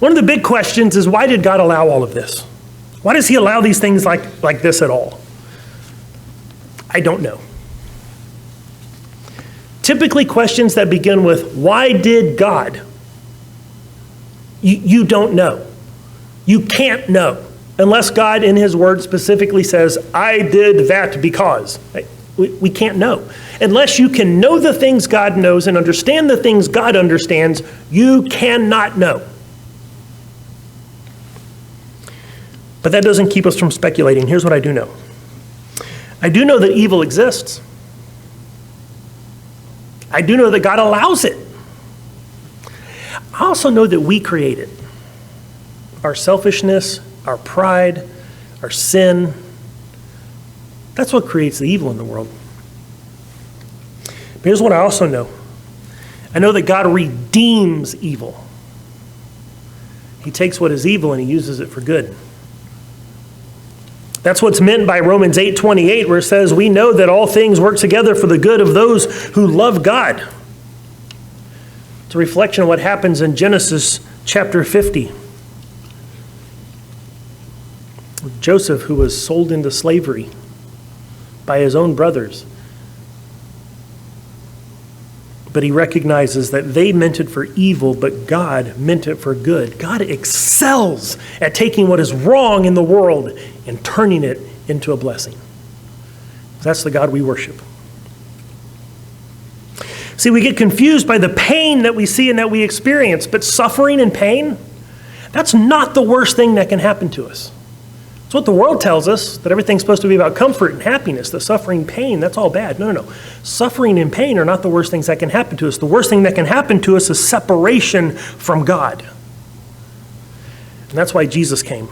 One of the big questions is, why did God allow all of this? Why does he allow these things like this at all? I don't know. Typically, questions that begin with, why did God? You don't know. You can't know unless God in his word specifically says, I did that because. We can't know. Unless you can know the things God knows and understand the things God understands, you cannot know. But that doesn't keep us from speculating. Here's what I do know. I do know that evil exists. I do know that God allows it. I also know that we create it. Our selfishness, our pride, our sin, that's what creates the evil in the world. But here's what I also know. I know that God redeems evil. He takes what is evil and he uses it for good. That's what's meant by Romans 8:28, where it says, we know that all things work together for the good of those who love God. It's a reflection of what happens in Genesis chapter 50. Joseph, who was sold into slavery by his own brothers. But he recognizes that they meant it for evil, but God meant it for good. God excels at taking what is wrong in the world and turning it into a blessing. That's the God we worship. See, we get confused by the pain that we see and that we experience, but suffering and pain, that's not the worst thing that can happen to us. It's what the world tells us, that everything's supposed to be about comfort and happiness. The suffering, pain, that's all bad. No. Suffering and pain are not the worst things that can happen to us. The worst thing that can happen to us is separation from God. And that's why Jesus came.